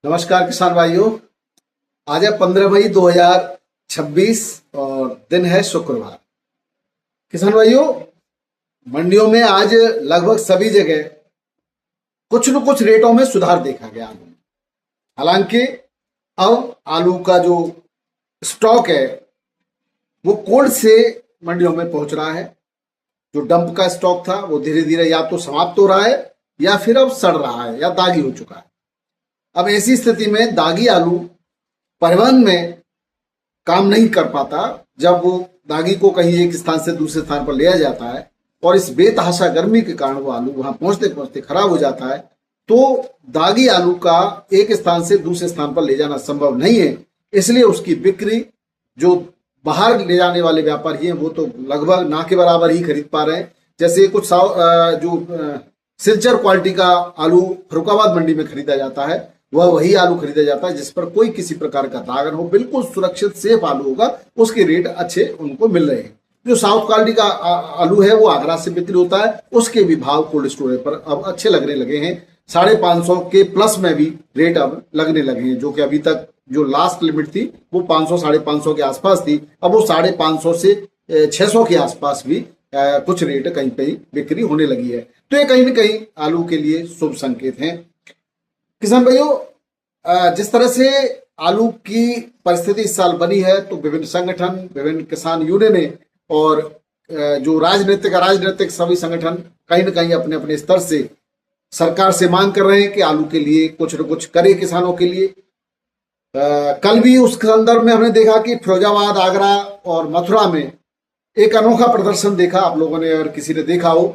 नमस्कार किसान भाइयों। आज है 15 मई 2026 और दिन है शुक्रवार। किसान भाइयों, मंडियों में आज लगभग सभी जगह कुछ न कुछ रेटों में सुधार देखा गया आलू में। हालांकि अब आलू का जो स्टॉक है वो कोल्ड से मंडियों में पहुंच रहा है। जो डंप का स्टॉक था वो धीरे धीरे या तो समाप्त हो रहा है या फिर अब सड़ रहा है या दागी हो चुका है। अब ऐसी स्थिति में दागी आलू परिवहन में काम नहीं कर पाता। जब वो दागी को कहीं एक स्थान से दूसरे स्थान पर ले जाता है और इस बेतहाशा गर्मी के कारण वो आलू वहां पहुंचते पहुंचते खराब हो जाता है, तो दागी आलू का एक स्थान से दूसरे स्थान पर ले जाना संभव नहीं है। इसलिए उसकी बिक्री जो बाहर ले जाने वाले व्यापारी हैं वो तो लगभग ना के बराबर ही खरीद पा रहे हैं। जैसे कुछ सिलचर क्वालिटी का आलू फरुखाबाद मंडी में खरीदा जाता है, वह वही आलू खरीदा जाता है जिस पर कोई किसी प्रकार का दाग न हो, बिल्कुल सुरक्षित सेफ आलू होगा, उसके रेट अच्छे उनको मिल रहे हैं। जो साउथ क्वालिटी का आलू है वो आगरा से बिक्री होता है, उसके भी भाव कोल्ड स्टोरेज पर अब अच्छे लगने लगे हैं। 550 के प्लस में भी रेट अब लगने लगे हैं, जो कि अभी तक जो लास्ट लिमिट थी वो 500 550 के आसपास थी। अब वो 550 से 600 के आसपास भी कुछ रेट कहीं पे बिक्री होने लगी है। तो ये कहीं ना कहीं आलू के लिए शुभ संकेत हैं। किसान भाइयों, जिस तरह से आलू की परिस्थिति इस साल बनी है, तो विभिन्न संगठन, विभिन्न किसान यूनियनें और जो राजनीतिक सभी संगठन कहीं ना कहीं अपने अपने स्तर से सरकार से मांग कर रहे हैं कि आलू के लिए कुछ न कुछ करे किसानों के लिए। कल भी उस संदर्भ में हमने देखा कि फिरोजाबाद, आगरा और मथुरा में एक अनोखा प्रदर्शन देखा। आप लोगों ने अगर किसी ने देखा हो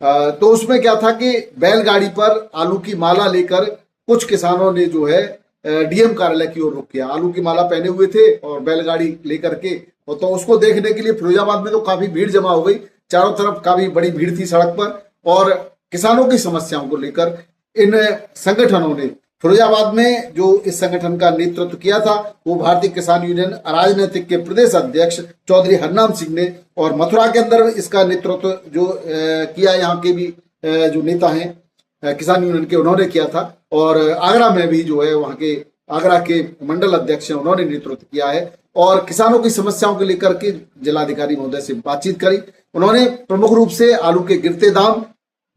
तो उसमें क्या था कि बैलगाड़ी पर आलू की माला लेकर कुछ किसानों ने जो है डीएम कार्यालय की ओर रुख किया। आलू की माला पहने हुए थे और बैलगाड़ी लेकर के, और तो उसको देखने के लिए फिरोजाबाद में तो काफी भीड़ जमा हो गई। चारों तरफ काफी बड़ी भीड़ थी सड़क पर, और किसानों की समस्याओं को लेकर इन संगठनों ने, फिरोजाबाद में जो इस संगठन का नेतृत्व किया था वो भारतीय किसान यूनियन राजनीतिक के प्रदेश अध्यक्ष चौधरी हरनाम सिंह ने, और मथुरा के अंदर इसका नेतृत्व जो किया यहाँ के भी जो नेता हैं किसान यूनियन के, उन्होंने किया था। और आगरा में भी जो है वहाँ के आगरा के मंडल अध्यक्ष हैं, उन्होंने नेतृत्व किया है और किसानों की समस्याओं को लेकर के जिलाधिकारी महोदय से बातचीत करी। उन्होंने प्रमुख रूप से आलू के गिरते दाम,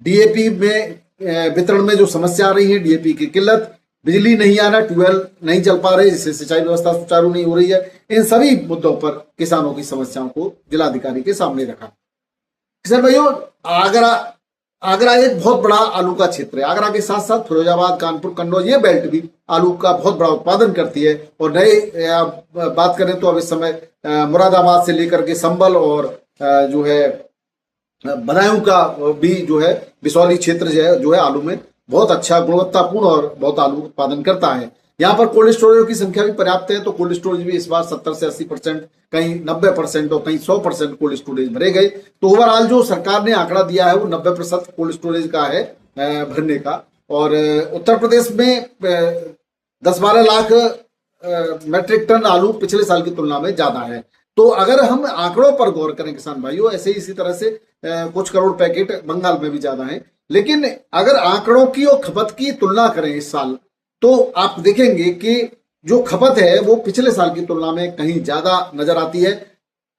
डीएपी में वितरण में जो समस्या आ रही है, डीएपी की किल्लत, बिजली नहीं आना, ट्यूबवेल नहीं चल पा रहे जिससे सिंचाई व्यवस्था सुचारू नहीं हो रही है, इन सभी मुद्दों पर किसानों की समस्याओं को जिलाधिकारी के सामने रखा। किसान भाइयों, आगरा एक बहुत बड़ा आलू का क्षेत्र है। आगरा के साथ साथ फिरोजाबाद, कानपुर, कन्नौज, ये बेल्ट भी आलू का बहुत बड़ा उत्पादन करती है। और नए बात करें तो अब इस समय मुरादाबाद से लेकर के संभल और जो है बदायूं का भी जो है बिसौली क्षेत्र जो है आलू में बहुत अच्छा, गुणवत्तापूर्ण और बहुत आलू उत्पादन करता है। यहाँ पर कोल्ड स्टोरेज की संख्या भी पर्याप्त है, तो कोल्ड स्टोरेज भी इस बार 70 से 80%, कहीं 90% और कहीं 100% कोल्ड स्टोरेज भरे गए। तो ओवरऑल जो सरकार ने आंकड़ा दिया है वो 90% कोल्ड स्टोरेज का है भरने का। और उत्तर प्रदेश में 10-12 लाख मेट्रिक टन आलू पिछले साल की तुलना में ज्यादा है। तो अगर हम आंकड़ों पर गौर करें किसान भाइयों, ऐसे ही इसी तरह से कुछ करोड़ पैकेट बंगाल में भी ज्यादा है। लेकिन अगर आंकड़ों की और खपत की तुलना करें इस साल, तो आप देखेंगे कि जो खपत है वो पिछले साल की तुलना में कहीं ज्यादा नजर आती है।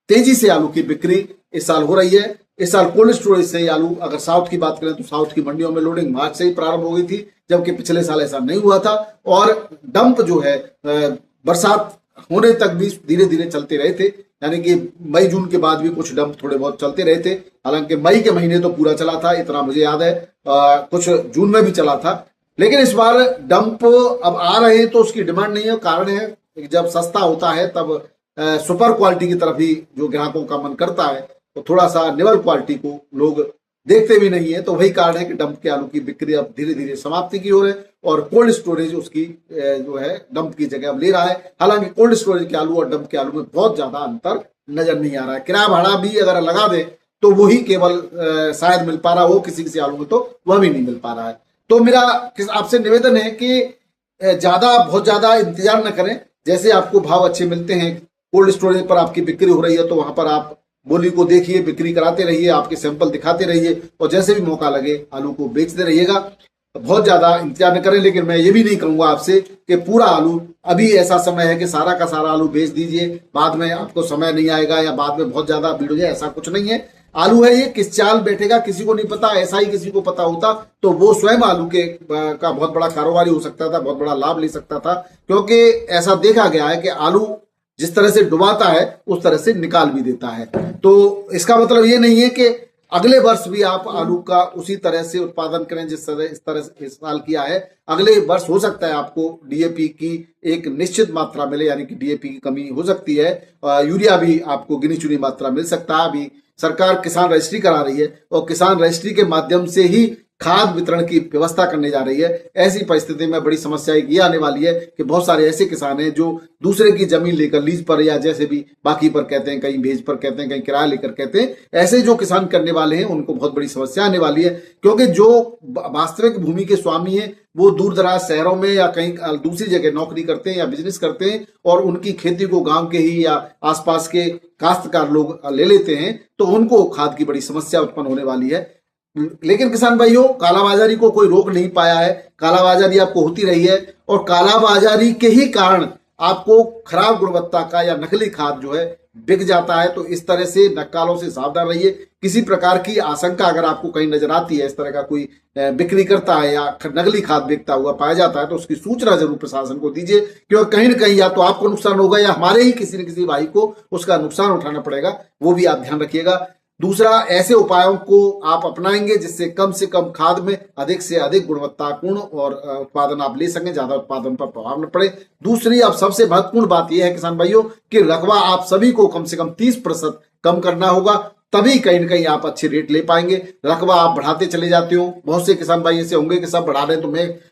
तेजी से आलू की बिक्री इस साल हो रही है। इस साल कोल्ड स्टोरेज से आलू, अगर साउथ की बात करें तो साउथ की मंडियों में लोडिंग मार्च से ही प्रारंभ हो गई थी, जबकि पिछले साल ऐसा नहीं हुआ था। और डंप जो है बरसात होने तक भी धीरे धीरे चलते रहे थे, यानी कि मई जून के बाद भी कुछ डंप थोड़े बहुत चलते रहे थे। हालांकि मई के महीने तो पूरा चला था, इतना मुझे याद है, कुछ जून में भी चला था। लेकिन इस बार डंप अब आ रहे हैं तो उसकी डिमांड नहीं है। कारण है जब सस्ता होता है तब सुपर क्वालिटी की तरफ ही जो ग्राहकों का मन करता है, तो थोड़ा सा निवल क्वालिटी को लोग देखते भी नहीं है। तो वही कारण है कि डंप के आलू की बिक्री अब धीरे धीरे समाप्ति की ओर है और कोल्ड स्टोरेज उसकी जो है डंप की जगह अब ले रहा है। हालांकि कोल्ड स्टोरेज के आलू और डंप के आलू में बहुत ज्यादा अंतर नजर नहीं आ रहा है। किराया भाड़ा भी अगर लगा दे तो वही केवल शायद मिल पा रहा हो, किसी किसी आलू में तो वह भी नहीं मिल पा रहा है। तो मेरा आपसे निवेदन है कि बहुत ज्यादा इंतजार न करें। जैसे आपको भाव अच्छे मिलते हैं, कोल्ड स्टोरेज पर आपकी बिक्री हो रही है, तो वहां पर आप बोली को देखिए, बिक्री कराते रहिए, आपके सैंपल दिखाते रहिए और जैसे भी मौका लगे आलू को बेचते रहिएगा। बहुत ज्यादा इंतजार न करें। लेकिन मैं ये भी नहीं कहूंगा आपसे कि पूरा आलू अभी ऐसा समय है कि सारा का सारा आलू बेच दीजिए, बाद में आपको समय नहीं आएगा या बाद में बहुत ज्यादा भीड़ हो जाए, ऐसा कुछ नहीं है। आलू है ये, किस चाल बैठेगा किसी को नहीं पता। ऐसा ही किसी को पता होता तो वो स्वयं आलू के का बहुत बड़ा कारोबारी हो सकता था, बहुत बड़ा लाभ ले सकता था। क्योंकि ऐसा देखा गया है कि आलू जिस तरह से डुबाता है उस तरह से निकाल भी देता है। तो इसका मतलब ये नहीं है कि अगले वर्ष भी आप आलू का उसी तरह से उत्पादन करें जिस तरह से इस साल किया है। अगले वर्ष हो सकता है आपको डीएपी की एक निश्चित मात्रा मिले, यानी कि डीएपी की कमी हो सकती है। यूरिया भी आपको गिनी चुनी मात्रा मिल सकता है। अभी सरकार किसान रजिस्ट्री करा रही है और किसान रजिस्ट्री के माध्यम से ही खाद वितरण की व्यवस्था करने जा रही है। ऐसी परिस्थिति में बड़ी समस्या ये आने वाली है कि बहुत सारे ऐसे किसान हैं जो दूसरे की जमीन लेकर लीज पर या जैसे भी बाकी पर कहते हैं, कहीं भेज पर कहते हैं, कहीं किराया लेकर कहते हैं, ऐसे जो किसान करने वाले हैं उनको बहुत बड़ी समस्या आने वाली है। क्योंकि जो वास्तविक भूमि के स्वामी हैं वो दूर दराज शहरों में या कहीं दूसरी जगह नौकरी करते हैं या बिजनेस करते हैं और उनकी खेती को गांव के ही या आसपास के काश्तकार लोग ले लेते हैं, तो उनको खाद की बड़ी समस्या उत्पन्न होने वाली है। लेकिन किसान भाइयों, कालाबाजारी को कोई रोक नहीं पाया है। कालाबाजारी आपको होती रही है और कालाबाजारी के ही कारण आपको खराब गुणवत्ता का या नकली खाद जो है बिक जाता है। तो इस तरह से नक्कालों से सावधान रहिए। किसी प्रकार की आशंका अगर आपको कहीं नजर आती है, इस तरह का कोई बिक्री करता है या नकली खाद बिकता हुआ पाया जाता है, तो उसकी सूचना जरूर प्रशासन को दीजिए। क्योंकि कहीं ना कहीं या तो आपको नुकसान होगा या हमारे ही किसी न किसी भाई को उसका नुकसान उठाना पड़ेगा। वो भी आप ध्यान रखिएगा। दूसरा, ऐसे उपायों को आप अपनाएंगे जिससे कम से कम खाद में अधिक से अधिक गुणवत्तापूर्ण और उत्पादन आप ले सकें, ज्यादा उत्पादन पर प्रभाव न पड़े। दूसरी, अब सबसे महत्वपूर्ण बात यह है किसान भाइयों कि रकबा आप सभी को कम से कम 30% कम करना होगा, तभी कहीं ना कहीं आप अच्छे रेट ले पाएंगे। रकबा आप बढ़ाते चले जाते हो, बहुत से किसान भाई ऐसे होंगे कि सब बढ़ा रहे हैं तो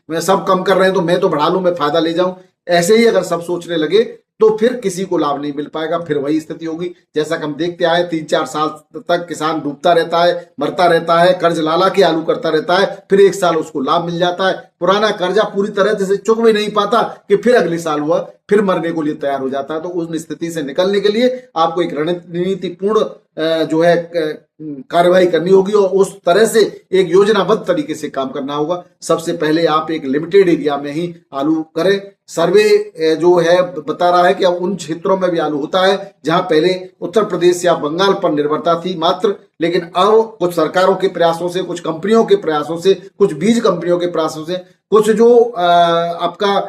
मैं सब कम कर रहे हैं तो मैं तो बढ़ा लूं, मैं फायदा ले जाऊं। ऐसे ही अगर सब सोचने लगे तो फिर किसी को लाभ नहीं मिल पाएगा। फिर वही स्थिति होगी जैसा कि हम देखते आए, 3-4 साल तक किसान डूबता रहता है, मरता रहता है, कर्ज लाला के आलू करता रहता है, फिर एक साल उसको लाभ मिल जाता है, पुराना कर्जा पूरी तरह से चुक भी नहीं पाता कि फिर अगले साल हुआ फिर मरने को लिए तैयार हो जाता है। तो उस स्थिति से निकलने के लिए आपको एक रणनीतिपूर्ण जो है कार्यवाही करनी होगी और उस तरह से एक योजनाबद्ध तरीके से काम करना होगा। सबसे पहले आप एक लिमिटेड एरिया में ही आलू करें। सर्वे जो है बता रहा है कि अब उन क्षेत्रों में भी आलू होता है जहां पहले उत्तर प्रदेश या बंगाल पर निर्भरता थी मात्र, लेकिन अब कुछ सरकारों के प्रयासों से, कुछ कंपनियों के प्रयासों से, कुछ बीज कंपनियों के प्रयासों से, कुछ जो आपका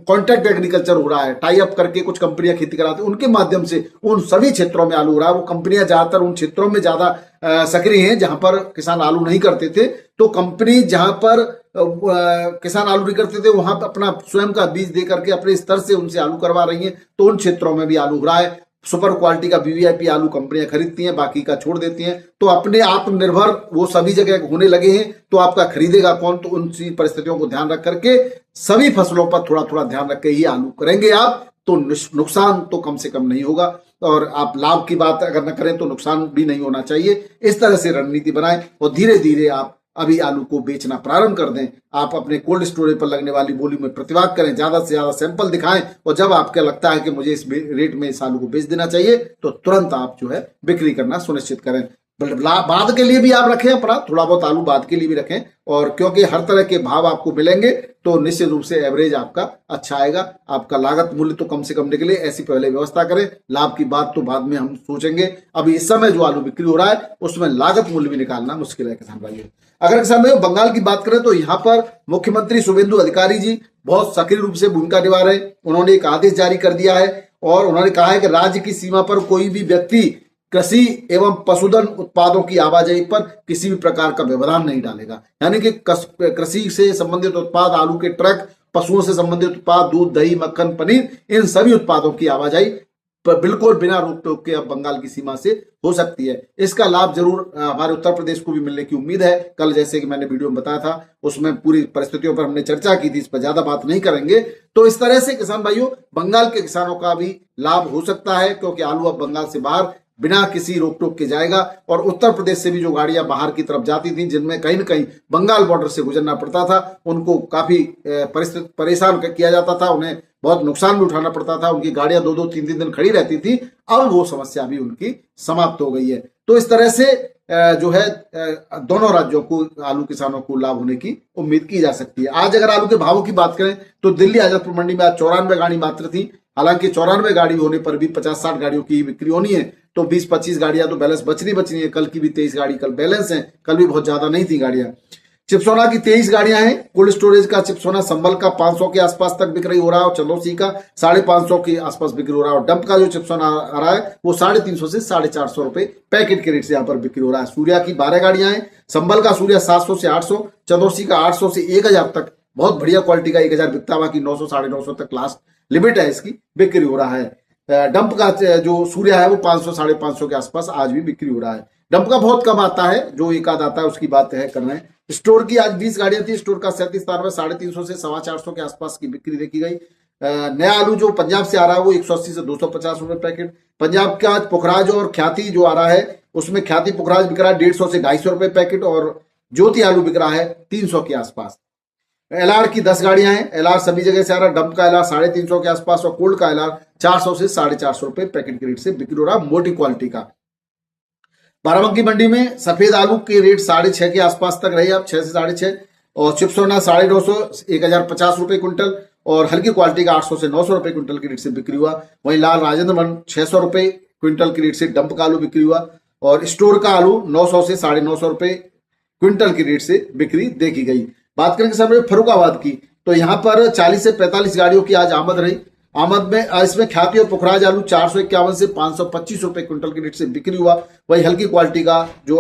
कॉन्ट्रैक्ट एग्रीकल्चर हो रहा है, टाई अप करके कुछ कंपनियां खेती कराती हैं, उनके माध्यम से उन सभी क्षेत्रों में आलू हो रहा है। वो कंपनियां ज्यादातर उन क्षेत्रों में ज्यादा सक्रिय हैं जहां पर किसान आलू नहीं करते थे। तो कंपनी जहां पर किसान आलू नहीं करते थे वहां पर अपना स्वयं का बीज दे करके अपने स्तर से उनसे आलू करवा रही हैं, तो उन क्षेत्रों में भी आलू हो रहा है। सुपर क्वालिटी का वीवीआईपी आलू कंपनियां खरीदती हैं, बाकी का छोड़ देती हैं। तो अपने आत्मनिर्भर वो सभी जगह होने लगे हैं। तो आपका खरीदेगा कौन? तो उन परिस्थितियों को ध्यान रख करके सभी फसलों पर थोड़ा थोड़ा ध्यान रख के ही आलू करेंगे आप, तो नुकसान तो कम से कम नहीं होगा। और आप लाभ की बात अगर न करें तो नुकसान भी नहीं होना चाहिए। इस तरह से रणनीति बनाएं और धीरे धीरे आप अभी आलू को बेचना प्रारंभ कर दें। आप अपने कोल्ड स्टोरेज पर लगने वाली बोली में प्रतिवाद करें, ज्यादा से ज्यादा सैंपल दिखाएं और जब आपको लगता है कि मुझे इस रेट में इस आलू को बेच देना चाहिए तो तुरंत आप जो है बिक्री करना सुनिश्चित करें। बाद के लिए भी आप रखें अपना, थोड़ा बहुत आलू बाद के लिए भी रखें, और क्योंकि हर तरह के भाव आपको मिलेंगे तो निश्चित रूप से एवरेज आपका अच्छा आएगा। आपका लागत मूल्य तो कम से कम निकले, ऐसी पहले व्यवस्था करें। लाभ की बात तो बाद में हम सोचेंगे। अभी इस समय जो आलू बिक्री हो रहा है उसमें लागत मूल्य भी निकालना मुश्किल है किसान भाइयों। अगर किसान भाइयों बंगाल की बात करें तो यहाँ पर मुख्यमंत्री शुभेंदु अधिकारी जी बहुत सक्रिय रूप से भूमिका निभा रहे हैं। उन्होंने एक आदेश जारी कर दिया है और उन्होंने कहा है कि राज्य की सीमा पर कोई भी व्यक्ति कृषि एवं पशुधन उत्पादों की आवाजाही पर किसी भी प्रकार का व्यवधान नहीं डालेगा। यानी कि कृषि से संबंधित उत्पाद, आलू के ट्रक, पशुओं से संबंधित उत्पाद, दूध, दही, मक्खन, पनीर, इन सभी उत्पादों की आवाजाही बिल्कुल बिना रोक टोक के अब बंगाल की सीमा से हो सकती है। इसका लाभ जरूर हमारे उत्तर प्रदेश को भी मिलने की उम्मीद है। कल जैसे कि मैंने वीडियो में बताया था उसमें पूरी परिस्थितियों पर हमने चर्चा की थी, इस पर ज्यादा बात नहीं करेंगे। तो इस तरह से किसान भाइयों बंगाल के किसानों का भी लाभ हो सकता है, क्योंकि आलू अब बंगाल से बाहर बिना किसी रोक टोक के जाएगा। और उत्तर प्रदेश से भी जो गाड़ियां बाहर की तरफ जाती थी, जिनमें कहीं न कहीं बंगाल बॉर्डर से गुजरना पड़ता था, उनको काफी परेशान किया जाता था, उन्हें बहुत नुकसान भी उठाना पड़ता था, उनकी गाड़ियां 2-2, 3-3 दिन खड़ी रहती थी। अब वो समस्या भी उनकी समाप्त हो गई है। तो इस तरह से जो है दोनों राज्यों को आलू किसानों को लाभ होने की उम्मीद की जा सकती है। आज अगर आलू के भावों की बात करें तो दिल्ली आजादपुर मंडी में आज 94 गाड़ी मात्र थी। हालांकि 94 गाड़ी होने पर भी 50-60 गाड़ियों की बिक्री होनी है, तो 20-25 गाड़ियां तो बैलेंस बचनी है। कल की भी 23 गाड़ी कल बैलेंस है, कल भी बहुत ज्यादा नहीं थी गाड़ियां। चिपसोना की 23 गाड़ियां हैं। कोल्ड स्टोरेज का चिपसोना संबल का 500 के आसपास तक बिक्री हो रहा है और चंदौसी का 550 के आसपास बिक्री हो रहा है। और डंप का जो चिपसोना आ रहा है वो 350 से 450 रुपए पैकेट के रेट से यहाँ पर बिक्री हो रहा है। सूर्या की 12 गाड़ियां हैं। संबल का सूर्या 700 से 800, चंदौसी का 800 से 1000 तक बहुत बढ़िया क्वालिटी का 1000 बिकता हुआ कि 900 950 तक लास्ट लिमिट है इसकी बिक्री हो रहा है। डंप का जो सूर्या है वो 500 550 के आसपास आज भी बिक्री हो रहा है। डंप का बहुत कम आता है, जो एक आध आता है उसकी बात है कर रहे हैं। स्टोर की आज 20 गाड़ियां थी। स्टोर का 37 में 350 से 425 के आसपास की बिक्री देखी गई। नया आलू जो पंजाब से आ रहा है वो 180 से 250 रुपए पैकेट। पंजाब का पुखराज और ख्याति जो आ रहा है उसमें ख्याति पुखराज बिक रहा है 150 से 250 रुपए पैकेट और ज्योति आलू बिक रहा है 300 के आसपास। एलआर की 10 गाड़ियां हैं। एलआर सभी जगह से आ रहा है। डंप का एलआर 350 के आसपास और कोल्ड का एलआर 400 से 450 रुपए पैकेट के रेट से बिक्री हो रहा है मोटी क्वालिटी का। बाराबंकी मंडी में सफेद आलू के रेट 6.5 के आसपास तक रही, अब 6 से 6.5। और चिपसोना 950 1050 रुपए क्विंटल और हल्की क्वालिटी का 800 से 900 रुपए क्विंटल के रेट से बिक्री हुआ। वहीं लाल राजेंद्र वन 600 रुपए क्विंटल के रेट से डंप का आलू बिक्री हुआ और स्टोर का आलू 900 से 950 रुपए क्विंटल के रेट से बिक्री देखी गई। बात करेंगे समय फर्रुखाबाद की, तो यहाँ पर 40 से 45 गाड़ियों की आज आमद रही। आमद में इसमें ख्याति और पुखराज आलू 451 से 525 रुपए क्विंटल के रेट से बिक्री हुआ। वही हल्की क्वालिटी का जो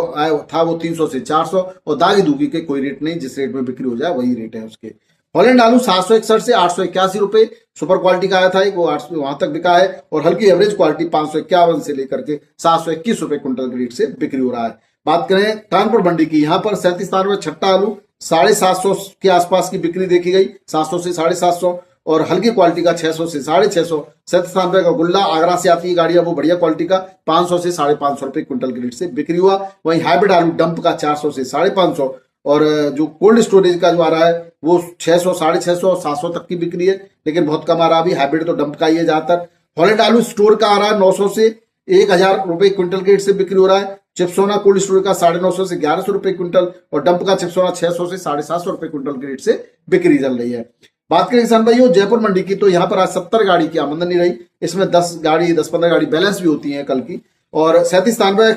था वो 300 से 400 और दागी दूगी के कोई रेट नहीं, जिस रेट में बिक्री हो जाए वही रेट है उसके। हॉलैंड आलू 761 से 881 रुपए सुपर क्वालिटी का आया था, वो 800 वहां तक बिका है और हल्की एवरेज क्वालिटी 551 से लेकर के 721 रुपए क्विंटल के रेट से बिक्री हो रहा है। बात करें कानपुर मंडी की, यहाँ पर 37 में छट्टा आलू 750 के आसपास की बिक्री देखी गई, 700 से 750 और हल्की क्वालिटी का 600 से 650। 37 का गुल्ला आगरा से आती है गाड़ियां, वो बढ़िया क्वालिटी का 500 से 550 रुपए क्विंटल के रेट से बिक्री हुआ। वहीं हाइब्रिड आलू डंप का 400 से 550 और जो कोल्ड स्टोरेज का जो आ रहा है वो 600 650 और 700 तक की बिक्री है, लेकिन बहुत कम आ रहा अभी। हाइब्रिड तो डंप का ही है ज्यादातर। हॉलैंड आलू स्टोर का आ रहा है 900 से 1000 रुपए क्विंटल के रेट से बिक्री हो रहा है। चिपसोना कोल्ड स्टोरेज का 950 से 1100 रुपए क्विंटल और डंप का चिपसोना 600 से 750 रुपए क्विंटल के रेट से बिक्री चल रही है। बात करें किसान भाइयों जयपुर मंडी की, तो यहाँ पर आज 70 गाड़ी की आमदनी रही। इसमें 10-15 गाड़ी बैलेंस भी होती है कल की। और 37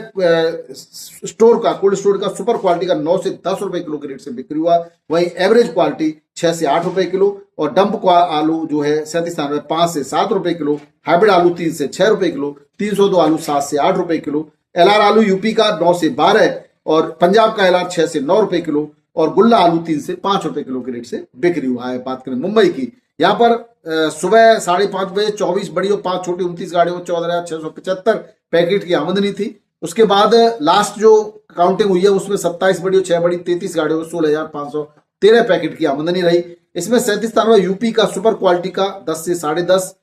स्टोर का कोल्ड स्टोर का सुपर क्वालिटी का 9 से 10 रुपए किलो के रेट से बिक्री हुआ। वहीं एवरेज क्वालिटी 6 से 8 रुपए किलो और डंप का आलू जो है 37 में 5 से 7 रुपए किलो। हाइब्रिड आलू 3 से 6 रुपए किलो। 302 आलू 7 से 8 रुपए किलो। एलआर आलू यूपी का 9 से 12 और पंजाब का एलआर 6 से 9 रुपए किलो और गुल्ला आलू 3 से 5 रुपए किलो के रेट से बिक्री हुआ है। बात करें मुंबई की, यहाँ पर सुबह 5:30 बजे 24 बड़ी और 5 छोटी 29 गाड़ियों 14,675 पैकेट की आमदनी थी। उसके बाद लास्ट जो काउंटिंग हुई है उसमें 27 बड़ी और 6 बड़ी 33 गाड़ियों 16,513 पैकेट की आमदनी रही। इसमें 37 यूपी का सुपर क्वालिटी का 10 से 10.5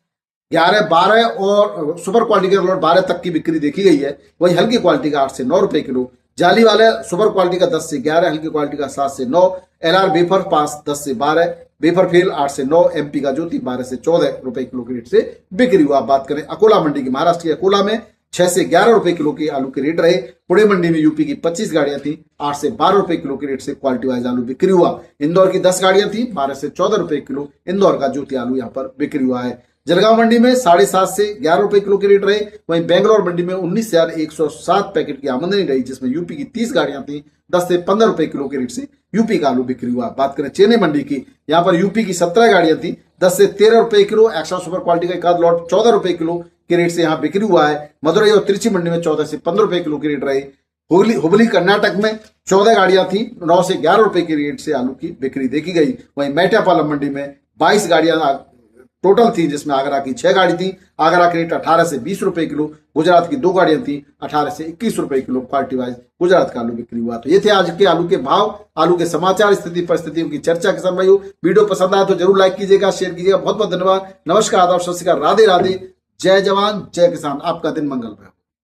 11 12 और सुपर क्वालिटी के 12 तक की बिक्री देखी गई है। वही हल्की क्वालिटी का 8 से 9 रुपए किलो। जाली वाले सुपर क्वालिटी का 10 से 11, हल्की क्वालिटी का 7 से 9। एलआर वेफर पास 10 से 12, वेफर फेल 8 से 9, एमपी का ज्योति 12 से 14 रुपए किलो के रेट से बिक्री हुआ। बात करें अकोला मंडी की, महाराष्ट्र के अकोला में 6 से 11 रुपए किलो के आलू के रेट रहे। पुणे मंडी में यूपी की 25 गाड़ियां थी, 8 से 12 रुपए किलो के रेट से क्वालिटी वाइज आलू बिक्री हुआ। इंदौर की 10 गाड़ियां थी, 12 से 14 रुपए किलो इंदौर का ज्योति आलू यहाँ पर बिक्री हुआ है। जलगांव मंडी में 7.5 से 11 रुपए किलो के रेट रहे। वहीं बेंगलोर मंडी में 19,107 पैकेट की आमदनी रही, जिसमें यूपी की 30 गाड़ियां थी, 10 से 15 रुपए किलो के रेट से यूपी का आलू बिक्री हुआ। बात करें चेन्नई मंडी की, यहाँ पर यूपी की 17 गाड़ियां थी, 10 से 13 रुपए किलो। एक्स्ट्रा सुपर क्वालिटी का एक आध लॉट 14 रुपए किलो के रेट से यहाँ बिक्री हुआ है। मदुरई और त्रिची मंडी में 14 से 15 रुपए किलो के रेट रहे। हुबली कर्नाटक में 14 गाड़ियां थी, 9 से 11 रुपए के रेट से आलू की बिक्री देखी गई। वहीं मेटापालम मंडी में 22 गाड़ियां टोटल थी, जिसमें आगरा की 6 गाड़ी थी। आगरा के रेट 18 से 20 रुपए किलो। गुजरात की 2 गाड़ियां थी, 18 से 21 रुपए किलो क्वालिटी वाइज गुजरात का आलू बिक्री हुआ। तो ये थे आज के आलू के भाव, आलू के समाचार, स्थिति परिस्थितियों की चर्चा। किसान भाइयों वीडियो पसंद आया तो जरूर लाइक कीजिएगा, शेयर कीजिएगा। बहुत बहुत धन्यवाद। नमस्कार, आदाब, सत श्री अकाल, राधे राधे, जय जवान जय किसान। आपका दिन मंगल पाए।